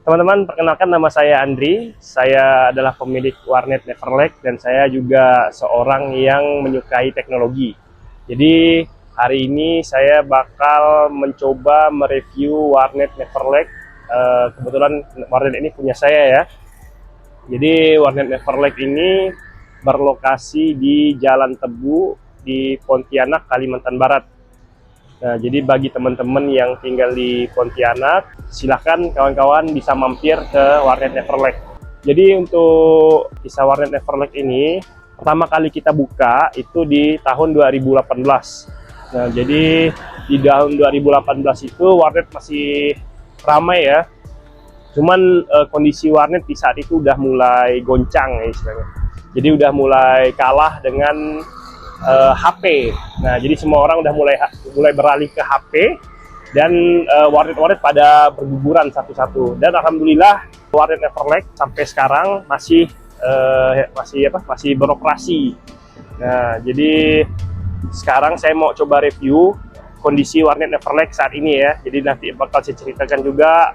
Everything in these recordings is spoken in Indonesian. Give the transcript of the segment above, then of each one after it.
Teman-teman, perkenalkan nama saya Andri. Saya adalah pemilik warnet Neverlag dan saya juga seorang yang menyukai teknologi. Jadi hari ini saya bakal mencoba mereview warnet Neverlag. Kebetulan warnet ini punya saya ya. Jadi warnet Neverlag ini berlokasi di Jalan Tebu di Pontianak, Kalimantan Barat. Nah, jadi bagi teman-teman yang tinggal di Pontianak, silahkan kawan-kawan bisa mampir ke warnet Neverlag. Jadi untuk kisah warnet Neverlag ini, pertama kali kita buka itu di tahun 2018. Nah, jadi di tahun 2018 itu warnet masih ramai ya. Cuman kondisi warnet di saat itu udah mulai goncang ya istilahnya. Jadi udah mulai kalah dengan HP. Nah, jadi semua orang udah mulai beralih ke HP dan warnet-warnet pada berguguran satu-satu. Dan alhamdulillah warnet Neverlag sampai sekarang masih beroperasi. Nah, jadi sekarang saya mau coba review kondisi warnet Neverlag saat ini ya. Jadi nanti bakal saya ceritakan juga,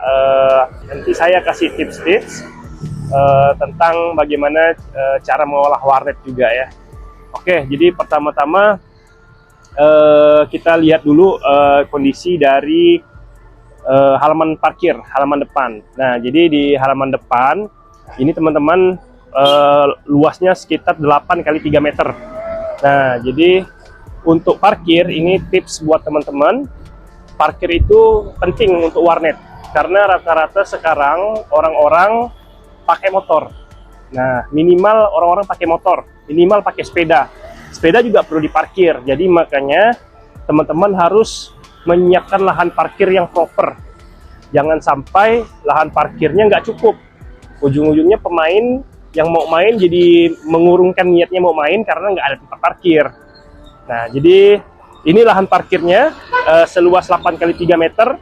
nanti saya kasih tips-tips tentang bagaimana cara mengolah warnet juga ya. Oke, jadi pertama-tama kita lihat dulu kondisi dari halaman parkir, halaman depan. Nah, jadi di halaman depan ini teman-teman luasnya sekitar 8 kali 3 meter. Nah, jadi untuk parkir ini tips buat teman-teman. Parkir itu penting untuk warnet karena rata-rata sekarang orang-orang pakai motor. Nah, minimal orang-orang pakai motor, minimal pakai sepeda. Sepeda juga perlu diparkir. Jadi makanya teman-teman harus menyiapkan lahan parkir yang proper. Jangan sampai lahan parkirnya nggak cukup. Ujung-ujungnya pemain yang mau main jadi mengurungkan niatnya mau main karena nggak ada tempat parkir. Nah, jadi ini lahan parkirnya seluas 8 kali 3 meter,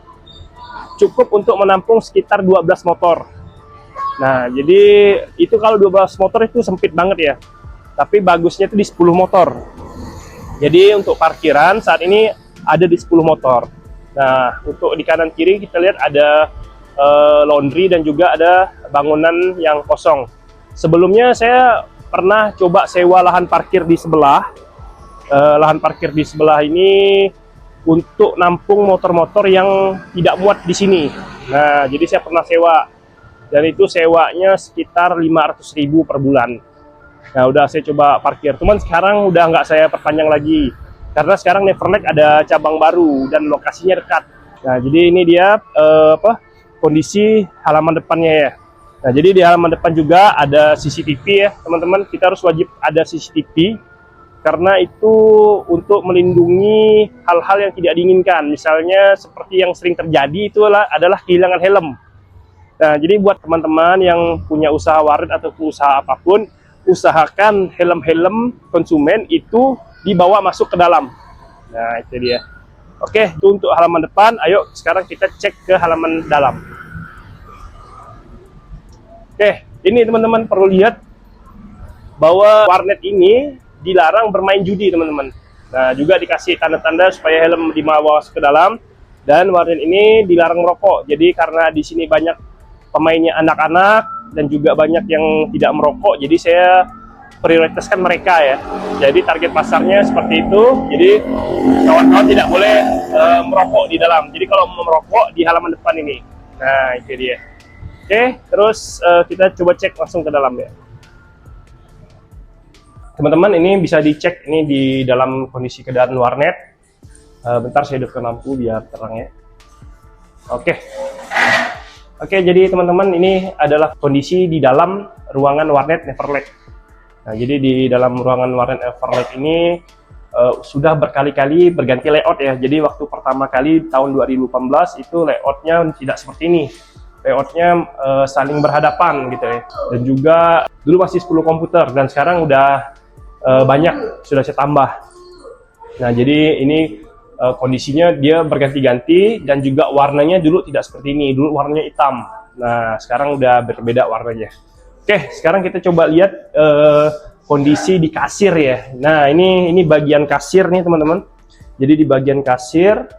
cukup untuk menampung sekitar 12 motor. Nah, jadi itu kalau 12 motor itu sempit banget ya. Tapi bagusnya itu di 10 motor. Jadi untuk parkiran saat ini ada di 10 motor. Nah, untuk di kanan kiri kita lihat ada laundry dan juga ada bangunan yang kosong. Sebelumnya saya pernah coba sewa lahan parkir di sebelah. Lahan parkir di sebelah ini untuk nampung motor-motor yang tidak muat di sini. Nah, jadi saya pernah sewa. Dan itu sewanya sekitar 500.000 per bulan. Nah, udah saya coba parkir. Cuman sekarang udah nggak saya perpanjang lagi. Karena sekarang Neverlag ada cabang baru dan lokasinya dekat. Nah, jadi ini dia kondisi halaman depannya ya. Nah, jadi di halaman depan juga ada CCTV ya, teman-teman. Kita harus wajib ada CCTV. Karena itu untuk melindungi hal-hal yang tidak diinginkan. Misalnya seperti yang sering terjadi itu adalah kehilangan helm. Nah, jadi buat teman-teman yang punya usaha warnet atau usaha apapun, usahakan helm-helm konsumen itu dibawa masuk ke dalam. Nah, itu dia. Oke, itu untuk halaman depan. Ayo sekarang kita cek ke halaman dalam. Oke, ini teman-teman perlu lihat bahwa warnet ini dilarang bermain judi, teman-teman. Nah, juga dikasih tanda-tanda supaya helm dibawa masuk ke dalam. Dan warnet ini dilarang merokok. Jadi karena di sini banyak pemainnya anak-anak dan juga banyak yang tidak merokok, jadi saya prioritaskan mereka ya. Jadi target pasarnya seperti itu. Jadi kawan-kawan tidak boleh merokok di dalam. Jadi kalau mau merokok di halaman depan ini. Nah, itu dia. Oke, terus kita coba cek langsung ke dalam ya. Teman-teman, ini bisa dicek ini di dalam kondisi keadaan warnet. Bentar saya hidupkan lampu biar terang ya. Oke, jadi teman-teman ini adalah kondisi di dalam ruangan warnet Neverlag. Nah, jadi di dalam ruangan warnet Neverlag ini sudah berkali-kali berganti layout ya. Jadi waktu pertama kali tahun 2018 itu layoutnya tidak seperti ini. Layoutnya saling berhadapan gitu ya. Dan juga dulu masih 10 komputer dan sekarang udah banyak, sudah saya tambah. Nah, jadi ini kondisinya dia berganti-ganti dan juga warnanya dulu tidak seperti ini. Dulu warnanya hitam. Nah, sekarang udah berbeda warnanya. Oke, sekarang kita coba lihat kondisi di kasir ya. Nah, ini bagian kasir nih teman-teman. Jadi di bagian kasir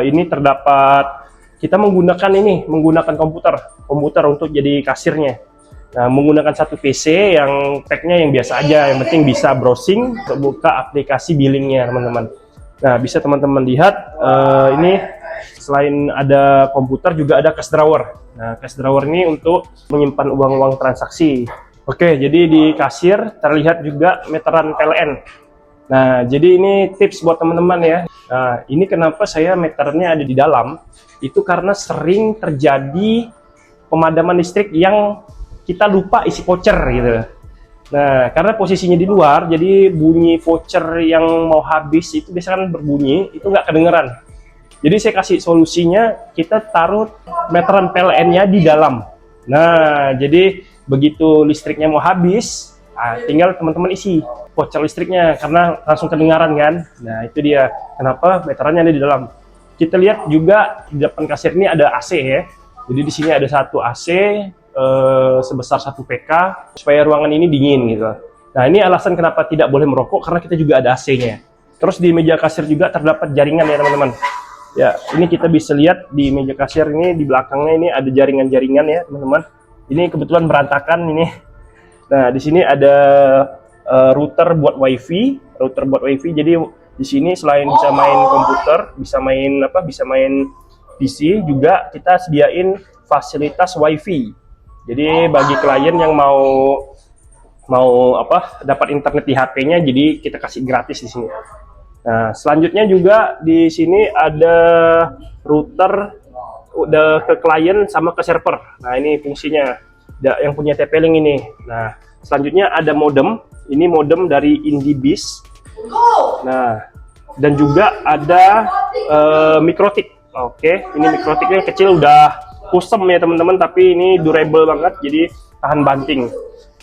ini terdapat kita menggunakan komputer untuk jadi kasirnya. Nah, menggunakan satu PC yang packnya yang biasa aja, yang penting bisa browsing, buka aplikasi billingnya teman-teman. Nah, bisa teman-teman lihat ini selain ada komputer juga ada cash drawer. Nah, cash drawer ini untuk menyimpan uang-uang transaksi. Oke, jadi di kasir terlihat juga meteran PLN. Nah, jadi ini tips buat teman-teman ya. Nah, ini kenapa saya meternya ada di dalam, itu karena sering terjadi pemadaman listrik yang kita lupa isi voucher gitu. Nah, karena posisinya di luar, jadi bunyi voucher yang mau habis itu biasanya kan berbunyi, itu nggak kedengeran. Jadi saya kasih solusinya, kita taruh meteran PLN-nya di dalam. Nah, jadi begitu listriknya mau habis, tinggal teman-teman isi voucher listriknya, karena langsung kedengaran kan. Nah, itu dia kenapa meterannya ada di dalam. Kita lihat juga di depan kasir ini ada AC ya. Jadi di sini ada satu AC sebesar 1 PK supaya ruangan ini dingin gitu. Nah, ini alasan kenapa tidak boleh merokok, karena kita juga ada AC-nya. Terus di meja kasir juga terdapat jaringan ya teman-teman. Ya, ini kita bisa lihat di meja kasir ini, di belakangnya ini ada jaringan-jaringan ya teman-teman. Ini kebetulan berantakan ini. Nah, di sini ada router buat WiFi. Jadi di sini selain bisa main komputer, bisa main PC, juga kita sediain fasilitas WiFi. Jadi bagi klien yang mau dapat internet di HP-nya, jadi kita kasih gratis di sini. Nah, selanjutnya juga di sini ada router udah ke klien sama ke server. Nah, ini fungsinya yang punya TP-Link ini. Nah, selanjutnya ada modem. Ini modem dari IndiBiz. Nah, dan juga ada mikrotik. Oke, ini mikrotiknya kecil, udah custom ya teman-teman, tapi ini durable banget, jadi tahan banting.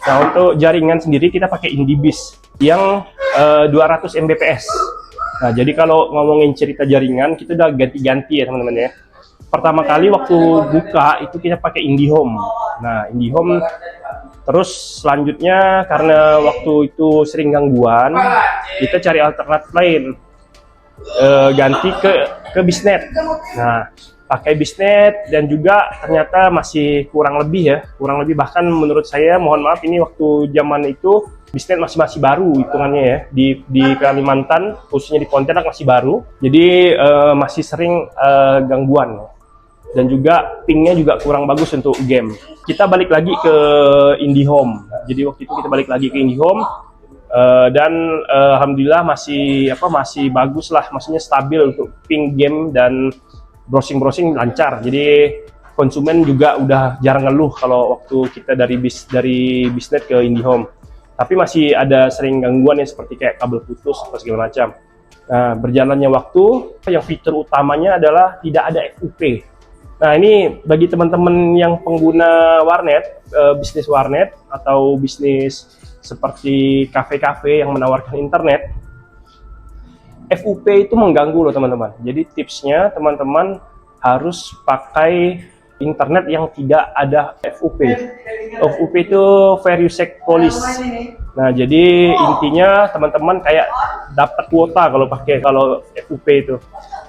Nah, untuk jaringan sendiri kita pakai IndiBiz yang 200 Mbps. Nah, jadi kalau ngomongin cerita jaringan, kita udah ganti-ganti ya teman-teman ya. Pertama kali waktu buka itu kita pakai IndiHome. Nah, IndiHome. Terus selanjutnya karena waktu itu sering gangguan, kita cari alternatif lain, ganti ke Biznet. Nah, pakai Biznet dan juga ternyata masih kurang lebih bahkan menurut saya, mohon maaf, ini waktu zaman itu Biznet masih baru hitungannya ya, di Kalimantan khususnya di Pontianak masih baru, jadi masih sering gangguan dan juga pingnya juga kurang bagus untuk game. Kita balik lagi ke IndiHome. Jadi waktu itu kita balik lagi ke IndiHome dan alhamdulillah masih bagus lah, maksudnya stabil untuk ping game dan browsing lancar. Jadi konsumen juga udah jarang ngeluh kalau waktu kita dari Biznet ke IndiHome. Tapi masih ada sering gangguan ya, seperti kayak kabel putus atau segala macam. Nah, berjalannya waktu, yang fitur utamanya adalah tidak ada FUP. Nah, ini bagi teman-teman yang pengguna warnet, bisnis warnet atau bisnis seperti kafe-kafe yang menawarkan internet, FUP itu mengganggu loh teman-teman. Jadi tipsnya teman-teman harus pakai internet yang tidak ada FUP. FUP itu Fair Use Policy. Nah, jadi intinya teman-teman kayak dapat kuota kalau FUP itu.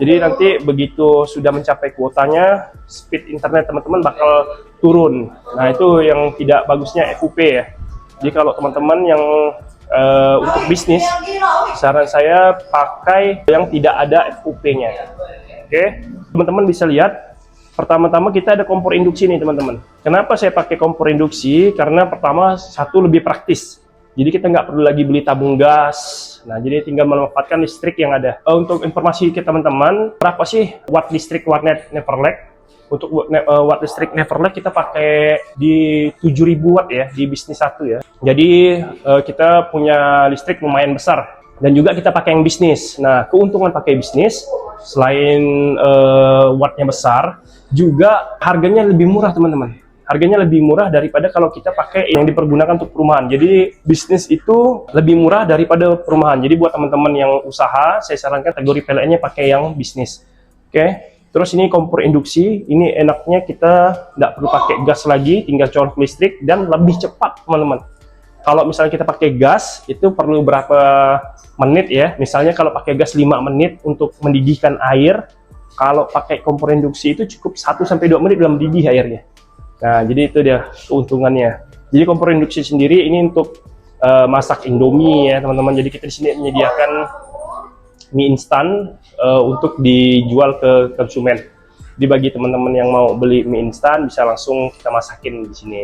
Jadi nanti begitu sudah mencapai kuotanya, speed internet teman-teman bakal turun. Nah, itu yang tidak bagusnya FUP ya. Jadi kalau teman-teman yang untuk bisnis, saran saya pakai yang tidak ada FUP-nya. Oke, teman-teman bisa lihat. Pertama-tama kita ada kompor induksi nih teman-teman. Kenapa saya pakai kompor induksi? Karena pertama, satu, lebih praktis. Jadi kita nggak perlu lagi beli tabung gas. Nah, jadi tinggal memanfaatkan listrik yang ada. Untuk informasi ke teman-teman, berapa sih watt listrik warnet Neverlag? Untuk watt listrik Neverlag kita pakai di 7000 watt ya, di bisnis 1 ya. Jadi kita punya listrik lumayan besar. Dan juga kita pakai yang bisnis. Nah, keuntungan pakai bisnis, selain wattnya besar, juga harganya lebih murah teman-teman. Harganya lebih murah daripada kalau kita pakai yang dipergunakan untuk perumahan. Jadi bisnis itu lebih murah daripada perumahan. Jadi buat teman-teman yang usaha, saya sarankan kategori PLN-nya pakai yang bisnis. Oke. Terus ini kompor induksi, ini enaknya kita nggak perlu pakai gas lagi, tinggal colok listrik dan lebih cepat teman-teman. Kalau misalnya kita pakai gas, itu perlu berapa menit ya. Misalnya kalau pakai gas 5 menit untuk mendidihkan air, Kalau pakai kompor induksi itu cukup 1-2 menit belum mendidih airnya. Nah, jadi itu dia keuntungannya. Jadi kompor induksi sendiri ini untuk masak Indomie ya teman-teman. Jadi kita di sini menyediakan mie instan untuk dijual ke konsumen. Jadi bagi teman-teman yang mau beli mie instan bisa langsung kita masakin di sini.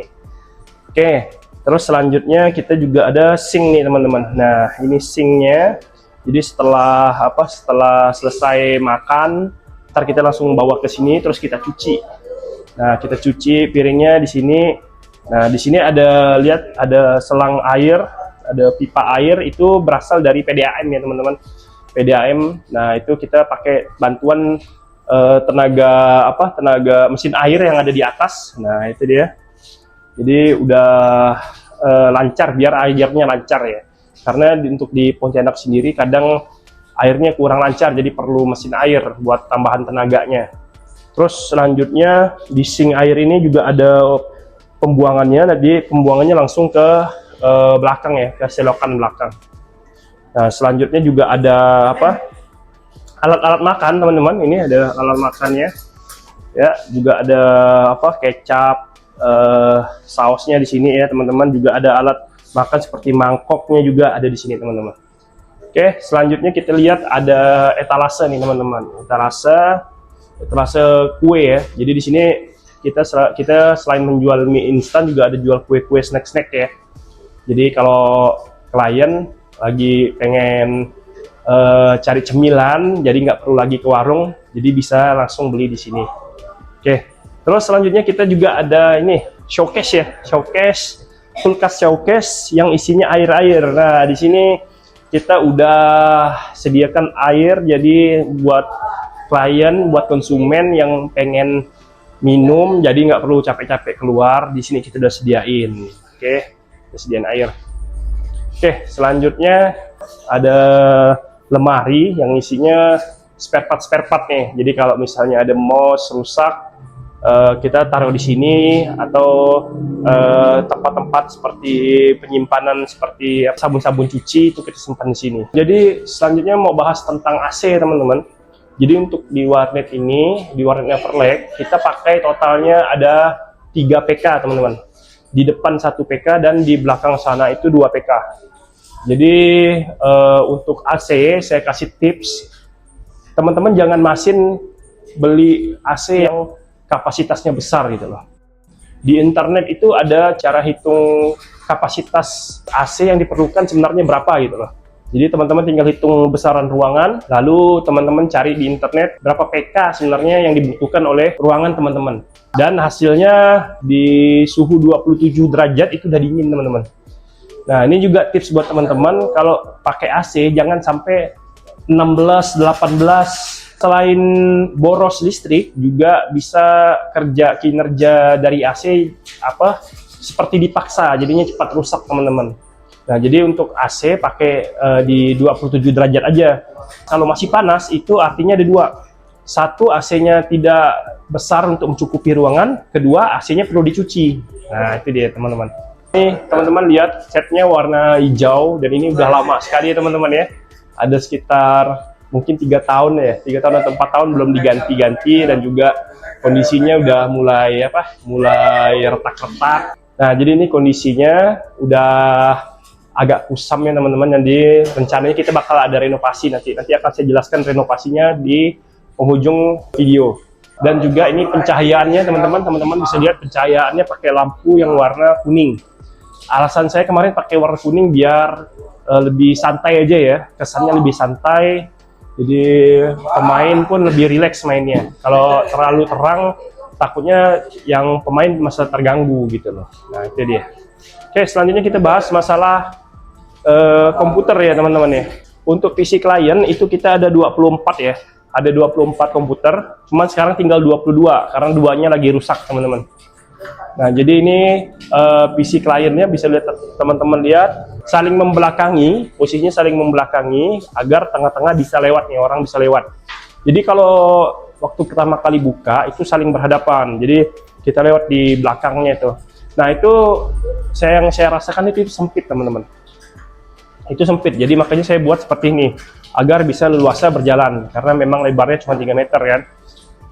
Oke, terus selanjutnya kita juga ada sink nih teman-teman. Nah, ini sinknya. Jadi setelah selesai makan, ntar kita langsung bawa ke sini terus kita cuci. Nah, kita cuci piringnya di sini. Nah, di sini ada lihat ada selang air, ada pipa air itu berasal dari PDAM ya teman-teman. PDAM. Nah, itu kita pakai bantuan tenaga mesin air yang ada di atas. Nah, itu dia. Jadi udah lancar, biar airnya lancar ya. Karena untuk di Pontianak sendiri kadang airnya kurang lancar, jadi perlu mesin air buat tambahan tenaganya. Terus selanjutnya di sink air ini juga ada pembuangannya. Jadi pembuangannya langsung ke belakang ya, ke selokan belakang. Nah, selanjutnya juga ada alat-alat makan teman-teman. Ini ada alat makannya ya, juga ada kecap, sausnya di sini ya teman-teman. Juga ada alat makan seperti mangkoknya juga ada di sini teman-teman. Oke, selanjutnya kita lihat ada etalase nih teman-teman. Etalase kue ya. Jadi di sini kita selain menjual mie instan juga ada jual kue-kue snack-snack ya. Jadi kalau klien lagi pengen cari cemilan, jadi nggak perlu lagi ke warung, jadi bisa langsung beli di sini. Oke, terus selanjutnya kita juga ada ini showcase ya, kulkas showcase yang isinya air-air. Nah, di sini kita udah sediakan air, jadi buat klien, buat konsumen yang pengen minum, jadi nggak perlu capek-capek keluar. Di sini kita udah sediain. Oke, udah sediain air. Oke, selanjutnya ada lemari yang isinya spare part nih. Jadi kalau misalnya ada mouse rusak, kita taruh di sini, atau tempat-tempat seperti penyimpanan seperti sabun-sabun cuci itu kita simpan di sini. Jadi selanjutnya mau bahas tentang AC teman-teman. Jadi untuk di warnet ini, di warnet Neverlag, kita pakai totalnya ada 3 PK teman-teman. Di depan 1 PK dan di belakang sana itu 2 PK. Jadi untuk AC saya kasih tips, teman-teman jangan masin beli AC yang kapasitasnya besar gitu loh. Di internet itu ada cara hitung kapasitas AC yang diperlukan sebenarnya berapa gitu loh. Jadi teman-teman tinggal hitung besaran ruangan, lalu teman-teman cari di internet berapa PK sebenarnya yang dibutuhkan oleh ruangan teman-teman. Dan hasilnya di suhu 27 derajat itu udah dingin teman-teman. Nah, ini juga tips buat teman-teman, kalau pakai AC jangan sampai 16, 18. Selain boros listrik, juga bisa kinerja dari AC seperti dipaksa, jadinya cepat rusak teman-teman. Nah, jadi untuk AC pakai di 27 derajat aja. Kalau masih panas itu artinya ada 2. Satu, AC-nya tidak besar untuk mencukupi ruangan. Kedua, AC-nya perlu dicuci. Nah, itu dia teman-teman. Ini teman-teman lihat catnya warna hijau, dan ini udah lama sekali ya teman-teman ya. Ada sekitar mungkin 3 tahun ya, 3 tahun atau 4 tahun belum diganti-ganti, dan juga kondisinya udah mulai retak-retak. Nah, jadi ini kondisinya udah agak kusam ya teman-teman. Jadi rencananya kita bakal ada renovasi nanti akan saya jelaskan renovasinya di penghujung video. Dan juga ini pencahayaannya teman-teman bisa lihat pencahayaannya pakai lampu yang warna kuning. Alasan saya kemarin pakai warna kuning biar lebih santai aja ya, kesannya lebih santai. Jadi pemain pun lebih rileks mainnya. Kalau terlalu terang, takutnya yang pemain masa terganggu gitu loh. Nah, itu dia. Oke, selanjutnya kita bahas masalah komputer ya teman-teman ya. Untuk PC klien itu kita ada 24 ya. Ada 24 komputer, cuman sekarang tinggal 22 karena 2-nya lagi rusak teman-teman. Nah, jadi ini PC kliennya bisa lihat teman-teman lihat saling membelakangi, posisinya saling membelakangi agar tengah-tengah bisa lewat nih, orang bisa lewat. Jadi kalau waktu pertama kali buka itu saling berhadapan, jadi kita lewat di belakangnya itu. Nah, itu yang saya rasakan itu sempit teman-teman. Itu sempit, jadi makanya saya buat seperti ini agar bisa leluasa berjalan, karena memang lebarnya cuma 3 meter kan.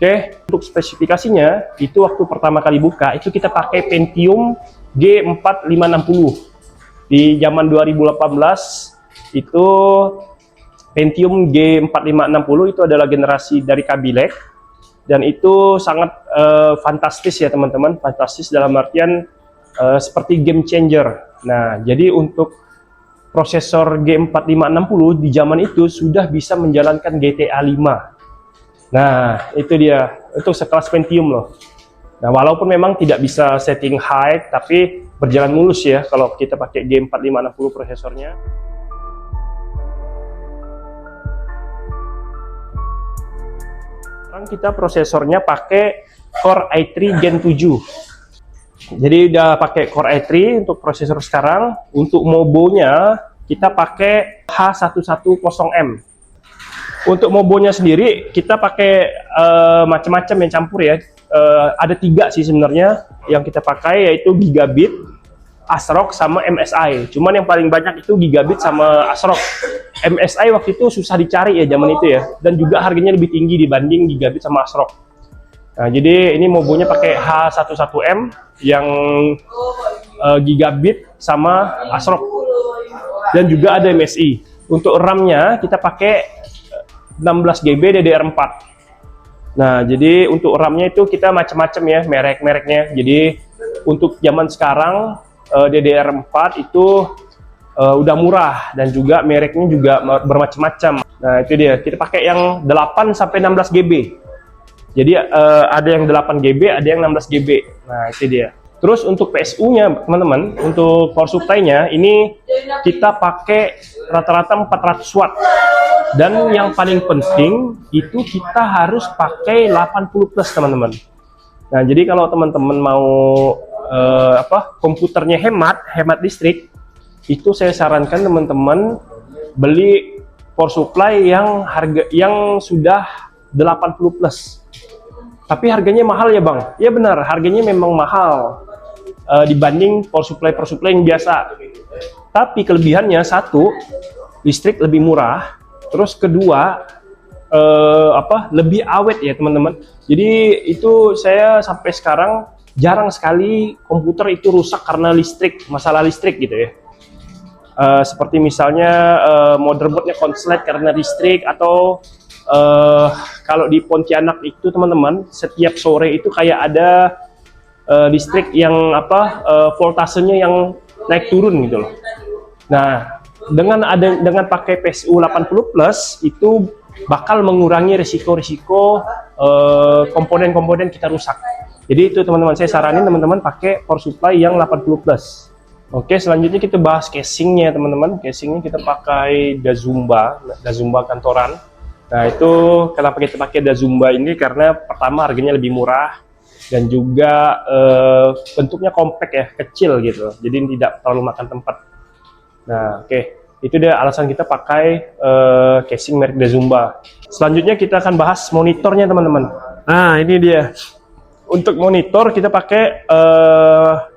Oke, untuk spesifikasinya itu waktu pertama kali buka itu kita pakai Pentium G4560. Di zaman 2018 itu Pentium G4560 itu adalah generasi dari Kaby Lake, dan itu sangat fantastis ya teman-teman, fantastis dalam artian seperti game changer. Nah, jadi untuk prosesor G4560 di zaman itu sudah bisa menjalankan GTA 5. Nah, itu dia, itu sekelas Pentium loh. Nah, walaupun memang tidak bisa setting high, tapi berjalan mulus ya kalau kita pakai G4560 prosesornya. Sekarang kita prosesornya pakai Core i3 Gen 7. Jadi udah pakai Core i3 untuk prosesor sekarang. Untuk mobonya kita pakai H110M. Untuk mobonya sendiri kita pakai macam-macam yang campur ya. Ada 3 sih sebenarnya yang kita pakai, yaitu Gigabit, ASRock sama MSI. Cuman yang paling banyak itu Gigabit sama ASRock. MSI waktu itu susah dicari ya zaman itu ya, dan juga harganya lebih tinggi dibanding Gigabit sama ASRock. Nah, jadi ini mobonya pakai H11M yang Gigabit sama ASRock, dan juga ada MSI. Untuk RAM-nya kita pakai 16GB DDR4. Nah, jadi untuk RAM-nya itu kita macam-macam ya merek-mereknya. Jadi untuk zaman sekarang DDR4 itu udah murah, dan juga mereknya juga bermacam-macam. Nah, itu dia. Kita pakai yang 8 sampai 16GB. Jadi ada yang 8GB, ada yang 16GB. Nah, itu dia. Terus untuk PSU-nya, teman-teman, untuk power supply-nya ini kita pakai rata-rata 400 watt. Dan yang paling penting itu kita harus pakai 80 plus, teman-teman. Nah, jadi kalau teman-teman mau komputernya hemat listrik, itu saya sarankan teman-teman beli power supply yang sudah 80 plus. Tapi harganya mahal ya, Bang? Ya benar, harganya memang mahal dibanding power supply yang biasa. Tapi kelebihannya satu, listrik lebih murah. Terus kedua, lebih awet ya teman-teman. Jadi itu saya sampai sekarang jarang sekali komputer itu rusak karena listrik, masalah listrik gitu ya. Seperti misalnya motherboardnya konslet karena listrik, atau kalau di Pontianak itu teman-teman, setiap sore itu kayak ada listrik yang voltasenya yang naik turun gitu loh. Nah, dengan pakai PSU 80 plus itu bakal mengurangi risiko-risiko komponen-komponen kita rusak. Jadi itu teman-teman, saya saranin teman-teman pakai power supply yang 80 plus. Oke, selanjutnya kita bahas casingnya teman-teman. Casingnya kita pakai Dazumba kantoran. Nah, itu kenapa kita pakai Dazumba ini, karena pertama harganya lebih murah, dan juga bentuknya compact ya, kecil gitu, jadi tidak terlalu makan tempat. Nah, oke, itu dia alasan kita pakai casing merek Dazumba. Selanjutnya kita akan bahas monitornya teman-teman. Nah, ini dia. Untuk monitor kita pakai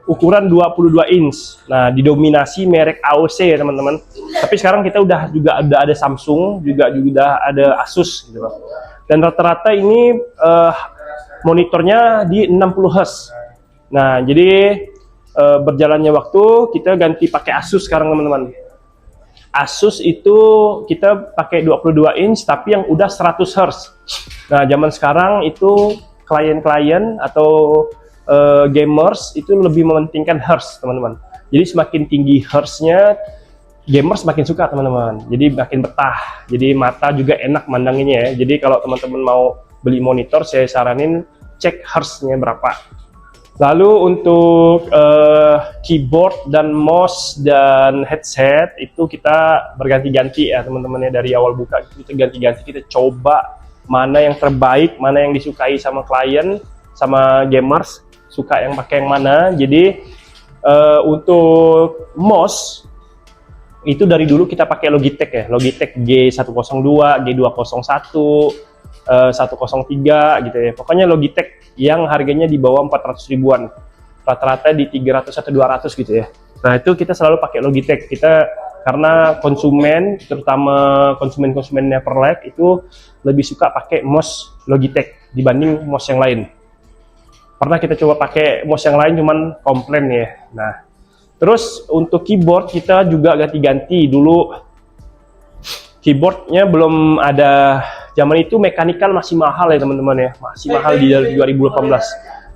ukuran 22 inch. Nah, didominasi merek AOC ya teman-teman. Tapi sekarang kita juga ada Samsung, juga ada Asus gitu. Dan rata-rata ini monitornya di 60 Hz. Nah, jadi berjalannya waktu kita ganti pakai Asus sekarang teman-teman. Asus itu kita pakai 22 inch tapi yang udah 100 Hz. Nah, zaman sekarang itu klien-klien atau gamers itu lebih mementingkan Hertz teman-teman. Jadi semakin tinggi Hertz-nya, gamers semakin suka teman-teman. Jadi makin betah. Jadi mata juga enak mandanginnya ya. Jadi kalau teman-teman mau beli monitor, saya saranin cek Hertz-nya berapa. Lalu untuk keyboard dan mouse dan headset itu kita berganti-ganti ya teman-teman ya. Dari awal buka kita ganti-ganti, kita coba mana yang terbaik, mana yang disukai sama klien, sama gamers, suka yang pakai yang mana. Jadi untuk mouse itu dari dulu kita pakai Logitech ya, Logitech G102, G201, 103 gitu ya. Pokoknya Logitech yang harganya di bawah 400 ribuan, rata-rata di 300 atau 200 gitu ya. Nah, itu kita selalu pakai Logitech. Kita karena konsumen, terutama konsumen-konsumen Neverlake itu lebih suka pakai mouse Logitech. dibanding mouse yang lain. Pernah kita coba pakai mouse yang lain cuman komplain ya. Nah, terus untuk keyboard kita juga ganti-ganti. Dulu keyboardnya belum ada, zaman itu mechanical masih mahal ya teman-teman ya, masih mahal di 2018.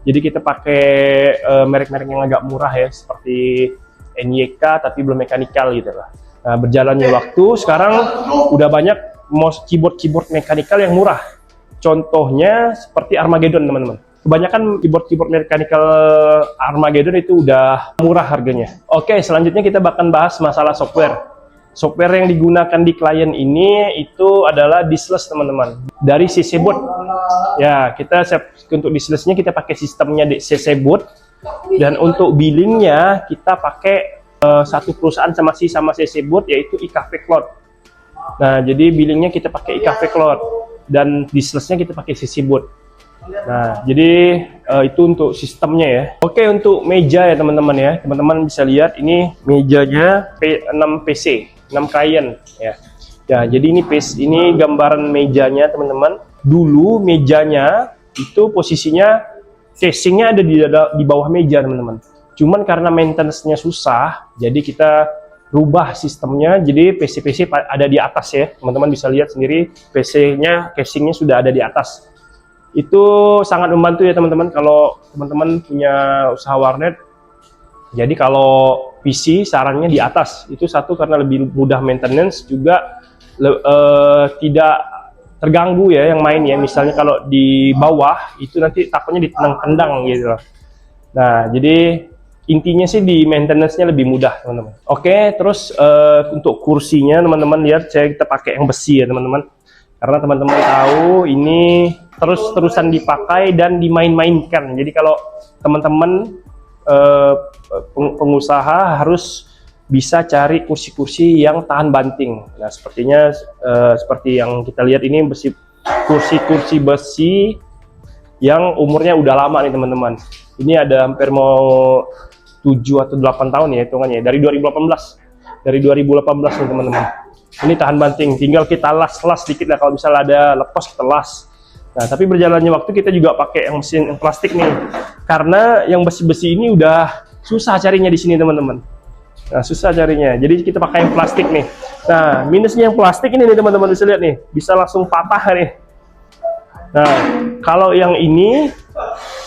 Jadi kita pakai merek-merek yang agak murah ya, seperti NYK tapi belum mechanical gitu lah. Nah, berjalannya waktu sekarang udah banyak mouse keyboard mechanical yang murah. Contohnya seperti Armageddon teman-teman. Kebanyakan keyboard mechanical Armageddon itu udah murah harganya. Oke, selanjutnya kita bakal bahas masalah software. Software yang digunakan di klien ini itu adalah diskless teman-teman, dari CC Boot. Ya, kita untuk disklessnya kita pakai sistemnya di CC Boot, dan untuk billingnya kita pakai satu perusahaan sama CC Boot, yaitu IKV Cloud. Nah, jadi billingnya kita pakai IKV Cloud dan disklessnya kita pakai CC Boot. Nah, jadi itu untuk sistemnya ya. Oke, untuk meja ya teman-teman ya, teman-teman bisa lihat ini mejanya 6 PC. 6 klien ya. Ya, jadi ini gambaran mejanya teman-teman. Dulu mejanya itu posisinya casingnya ada di bawah meja teman-teman. Cuman karena maintenance-nya susah, jadi kita rubah sistemnya. Jadi PC ada di atas ya. Teman-teman bisa lihat sendiri PC-nya, casingnya sudah ada di atas. Itu sangat membantu ya teman-teman kalau teman-teman punya usaha warnet. Jadi kalau PC sarannya di atas, itu satu karena lebih mudah maintenance, juga tidak terganggu ya yang main ya. Misalnya kalau di bawah itu nanti takutnya ditendang-tendang gitu loh. Nah, jadi intinya sih di maintenance-nya lebih mudah teman-teman. Oke, terus untuk kursinya teman-teman lihat kita pakai yang besi ya teman-teman. Karena teman-teman tahu ini terus-terusan dipakai dan dimain-mainkan. Jadi kalau teman-teman pengusaha harus bisa cari kursi-kursi yang tahan banting. Nah, sepertinya seperti yang kita lihat ini kursi-kursi besi yang umurnya udah lama nih teman-teman. Ini ada hampir mau 7 atau 8 tahun ya hitungannya, dari 2018. Dari 2018 nih teman-teman. Ini tahan banting, tinggal kita las-las dikit lah, kalau misalnya ada lepas kita las. Nah, tapi berjalannya waktu kita juga pakai yang mesin yang plastik nih. Karena yang besi-besi ini udah susah carinya di sini teman-teman. Nah, susah carinya. Jadi kita pakai yang plastik nih. Nah, minusnya yang plastik ini nih teman-teman bisa lihat nih, bisa langsung patah nih. Nah, kalau yang ini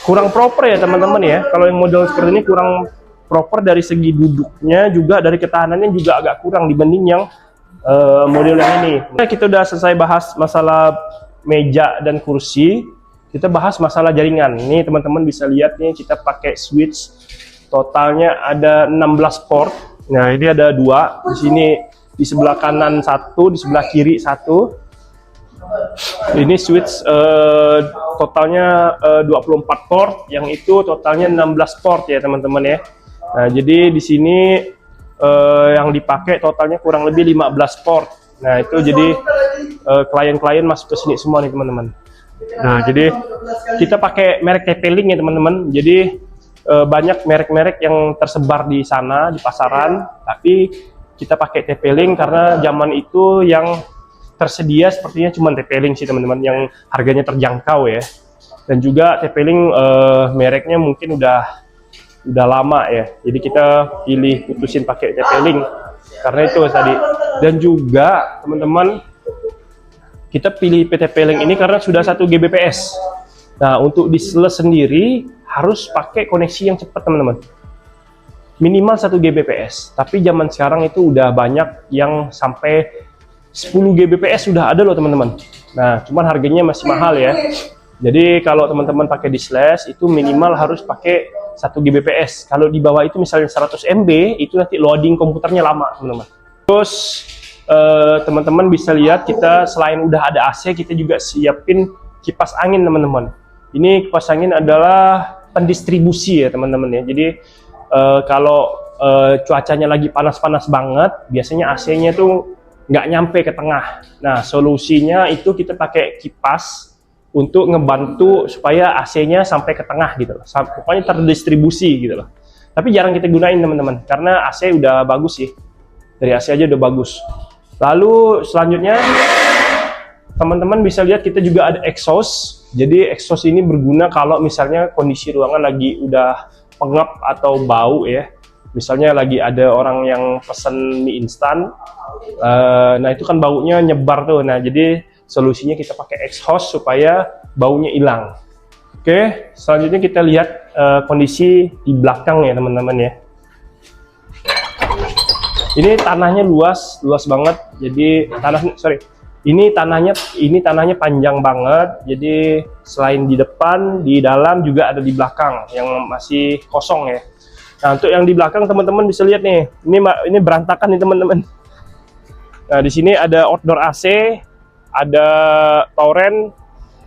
kurang proper ya teman-teman ya. Kalau yang model seperti ini kurang proper dari segi duduknya, juga dari ketahanannya juga agak kurang dibanding yang model yang ini. Nah, kita udah selesai bahas masalah meja dan kursi, kita bahas masalah jaringan. Ini teman-teman bisa lihat nih, kita pakai switch, totalnya ada 16 port. Nah, ini ada 2 di sini, di sebelah kanan 1, di sebelah kiri 1. Ini switch totalnya 24 port, yang itu totalnya 16 port ya teman-teman ya. Nah, jadi di sini yang dipakai totalnya kurang lebih 15 port. Nah, itu jadi klien-klien masuk ke sini semua nih teman-teman. Nah, jadi kita pakai merek TP-Link ya teman-teman. Jadi banyak merek-merek yang tersebar di sana di pasaran, tapi kita pakai TP-Link karena zaman itu yang tersedia sepertinya cuma TP-Link sih teman-teman, yang harganya terjangkau ya. Dan juga TP-Link mereknya mungkin udah lama ya. Jadi kita putusin pakai TP-Link karena itu tadi. Dan juga teman-teman, kita pilih TP-Link ini karena sudah 1 Gbps. Nah, untuk diskless sendiri harus pakai koneksi yang cepat teman-teman, minimal 1 Gbps. Tapi zaman sekarang itu udah banyak yang sampai 10 Gbps sudah ada loh teman-teman. Nah, cuman harganya masih mahal ya. Jadi kalau teman-teman pakai diskless itu minimal harus pakai 1 Gbps. Kalau di bawah itu misalnya 100 MB, itu nanti loading komputernya lama teman-teman. Terus teman-teman bisa lihat, kita selain udah ada AC, kita juga siapin kipas angin teman-teman. Ini kipas angin adalah pendistribusi ya teman-teman ya. Jadi kalau cuacanya lagi panas-panas banget, biasanya AC-nya tuh nggak nyampe ke tengah. Nah, solusinya itu kita pakai kipas untuk ngebantu supaya AC-nya sampai ke tengah gitu loh. Pokoknya terdistribusi gitu loh. Tapi jarang kita gunain teman-teman, karena AC udah bagus sih. Dari AC aja udah bagus. Lalu selanjutnya teman-teman bisa lihat kita juga ada exhaust. Jadi exhaust ini berguna kalau misalnya kondisi ruangan lagi udah pengap atau bau ya. Misalnya lagi ada orang yang pesen mie instan, nah itu kan baunya nyebar tuh. Nah jadi solusinya kita pakai exhaust supaya baunya hilang. Oke, selanjutnya kita lihat kondisi di belakang ya teman-teman ya. Ini tanahnya luas banget. Jadi ini tanahnya panjang banget. Jadi selain di depan, di dalam juga ada di belakang yang masih kosong ya. Nah, untuk yang di belakang teman-teman bisa lihat nih. Ini berantakan nih teman-teman. Nah, di sini ada outdoor AC, ada torrent.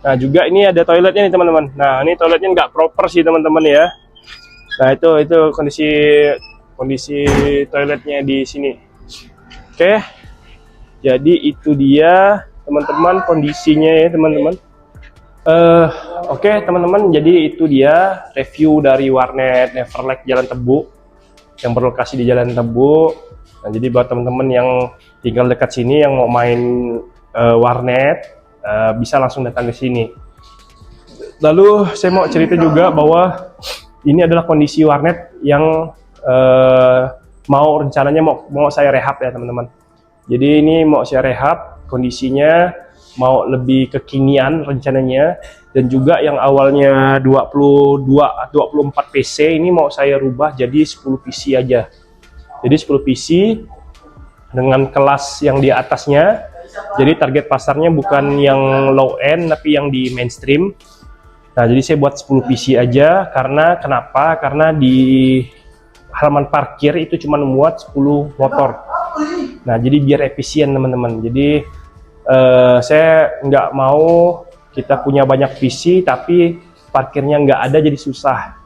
Nah, juga ini ada toiletnya nih teman-teman. Nah, ini toiletnya nggak proper sih teman-teman ya. Nah, itu kondisi toiletnya di sini. Oke. Jadi itu dia teman-teman kondisinya ya teman-teman. Oke teman-teman, jadi itu dia review dari warnet Neverlake Jalan Tebu yang berlokasi di Jalan Tebu. Nah, jadi buat teman-teman yang tinggal dekat sini yang mau main warnet, bisa langsung datang ke sini. Lalu saya mau cerita juga bahwa ini adalah kondisi warnet yang rencananya mau saya rehab ya teman-teman. Jadi ini mau saya rehab, kondisinya mau lebih kekinian rencananya, dan juga yang awalnya 24 PC ini mau saya rubah jadi 10 PC aja. Jadi 10 PC dengan kelas yang di atasnya. Jadi target pasarnya bukan yang low end tapi yang di mainstream. Nah, jadi saya buat 10 PC aja kenapa? Karena di halaman parkir itu cuma muat 10 motor. Nah, jadi biar efisien teman-teman. Jadi saya nggak mau kita punya banyak PC tapi parkirnya nggak ada jadi susah.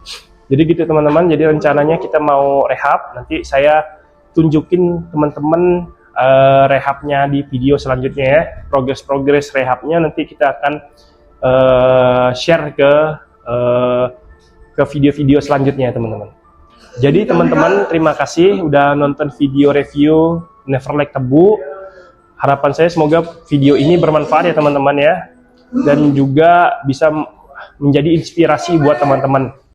Jadi gitu teman-teman. Jadi rencananya kita mau rehab. Nanti saya tunjukin teman-teman rehabnya di video selanjutnya ya. Progres rehabnya nanti kita akan share ke video-video selanjutnya teman-teman. Jadi teman-teman terima kasih udah nonton video review Neverlake Tebu. Harapan saya semoga video ini bermanfaat ya teman-teman ya, dan juga bisa menjadi inspirasi buat teman-teman.